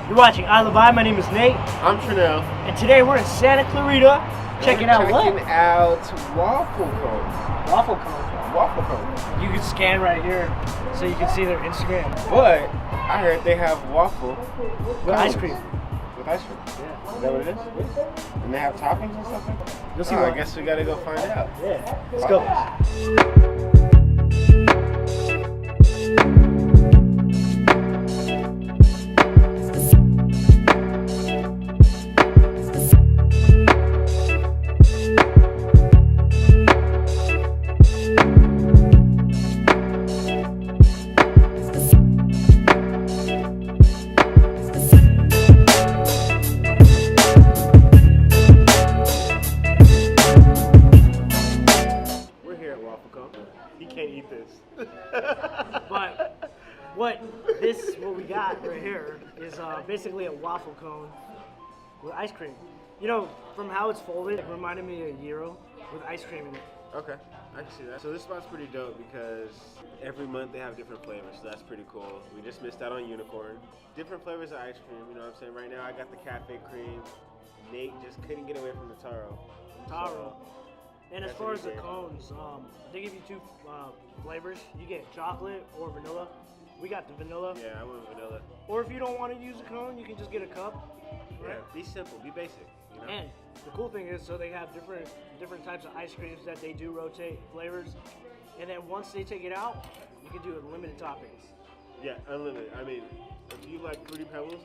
You're watching I Love I. My name is Nate. I'm Trinell. And today we're in Santa Clarita. Checking out Waffle Comb. Waffle Comb. Waffle Comb. You can scan right here so you can see their Instagram. But I heard they have waffle With ice cream. With ice cream? Yeah. Is that what it is? And they have toppings or something? You'll see. I guess we gotta go find out. Yeah. Let's go. He can't eat this. But what we got right here is basically a waffle cone with ice cream. You know, from how it's folded, it reminded me of a gyro with ice cream in it. Okay, I can see that. So this spot's pretty dope because every month they have different flavors, so that's pretty cool. We just missed out on unicorn. Different flavors of ice cream, you know what I'm saying? Right now I got the cafe cream. Nate just couldn't get away from the taro. Taro. And as far as the cones, they give you two flavors. You get chocolate or vanilla. We got the vanilla. Yeah, I went vanilla. Or if you don't want to use a cone, you can just get a cup. Right? Yeah, be simple, be basic. You know? And the cool thing is, so they have different types of ice creams that they do rotate flavors. And then once they take it out, you can do unlimited toppings. Yeah, unlimited. I mean, if you like Fruity Pebbles,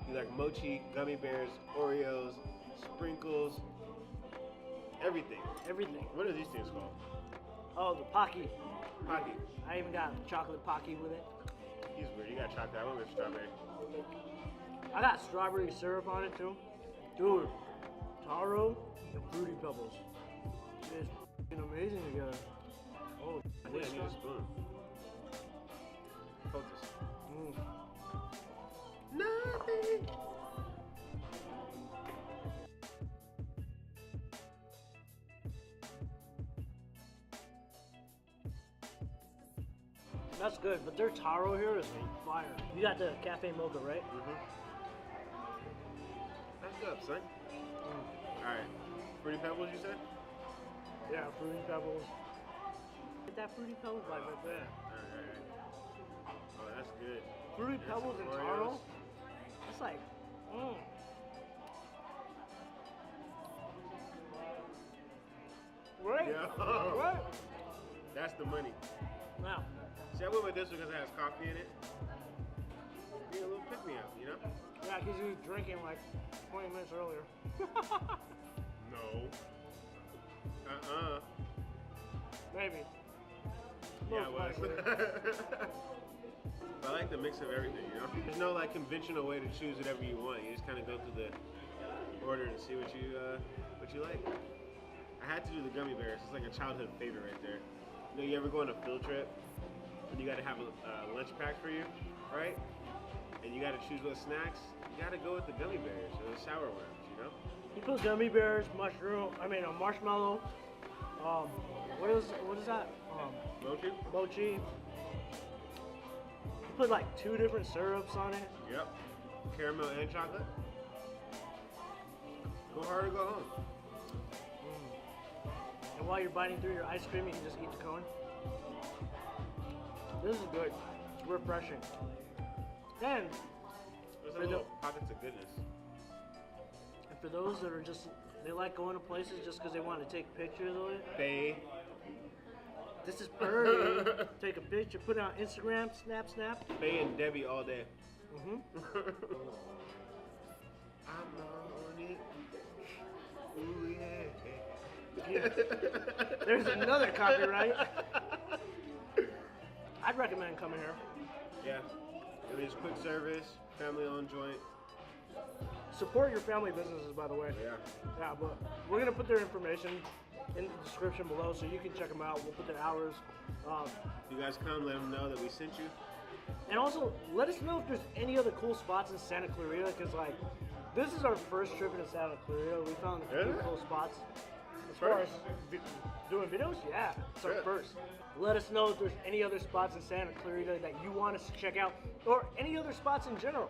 you like mochi, gummy bears, Oreos, sprinkles, everything. Everything. What are these things called? Oh, the Pocky. Pocky. I even got chocolate Pocky with it. He's weird. You got chocolate. I went with strawberry. I got strawberry syrup on it too. Dude, taro and Fruity Pebbles. It's f***ing amazing together. Oh, I think I need a spoon. Focus. Nothing. That's good, but their taro here is fire. You got the cafe mocha, right? That's good, son. Alright. Fruity Pebbles, you said? Yeah, Fruity Pebbles. Get that Fruity Pebbles vibe right there. Alright. Oh, that's good. Fruity Pebbles and taro? It's like, Right? Yeah. What? That's the money. Now. See, I went with this because it has coffee in it. Be a little pick me up, you know? Yeah, because you were drinking like 20 minutes earlier. No. Maybe. Yeah, it was. I like the mix of everything, you know? There's no like conventional way to choose whatever you want. You just kind of go through the order and see what you like. I had to do the gummy bears. It's like a childhood favorite right there. You know, you ever go on a field trip and you got to have a lunch pack for you, right? And you got to choose what snacks. You got to go with the gummy bears or the sour worms, you know? You put gummy bears, marshmallow. What is that? Mochi? Mochi. You put like 2 different syrups on it. Yep. Caramel and chocolate. Go hard or go home. And while you're biting through your ice cream, you can just eat the cone. This is good. It's refreshing. And there's a little pockets of goodness. And for those that are they like going to places just because they want to take pictures of it. Bae. This is perfect. Take a picture, put it on Instagram, snap. Bae and Debbie all day. I'm on it. Ooh, yeah. Yeah. There's another copyright. I'd recommend coming here. Yeah. I mean, it's quick service, family-owned joint. Support your family businesses, by the way. Yeah. Yeah, but we're going to put their information in the description below so you can check them out. We'll put their hours. You guys come, let them know that we sent you. And also, let us know if there's any other cool spots in Santa Clarita, because, like, this is our first trip into Santa Clarita. We found a few cool spots. As far as doing videos, yeah, it's our first. Let us know if there's any other spots in Santa Clarita that you want us to check out, or any other spots in general.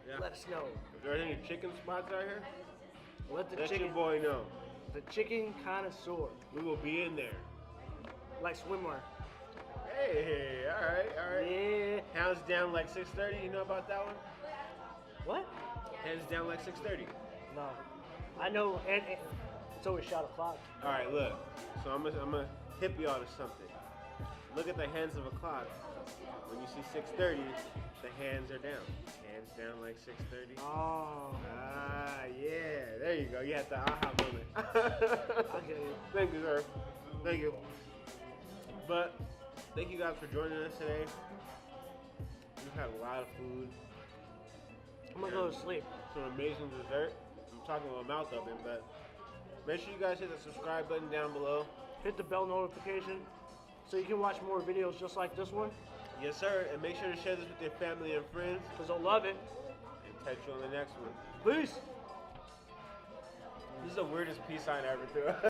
Yeah. let us know. If there's any chicken spots out here, Let the let chicken, your boy know. the chicken connoisseur, We will be in there. like swimwear. Hey, all right. Yeah. Hands down like 6:30. You know about that one? What? Hands down like 6:30. No. I know, and it's always shot o'clock. All right, look. So I'm gonna hip y'all to something. Look at the hands of a clock. When you see 6:30, the hands are down. Hands down like 6:30. Oh. Ah, yeah. There you go. You had the aha moment. Okay. Thank you, sir. Thank you. But thank you guys for joining us today. We've had a lot of food. I'm gonna go to sleep. Some amazing dessert. I'm talking with my mouth open, but make sure you guys hit the subscribe button down below. Hit the bell notification so you can watch more videos just like this one, Yes, sir. And make sure to share this with your family and friends. because they'll love it. And catch you on the next one. Peace. This is the weirdest peace sign ever, too.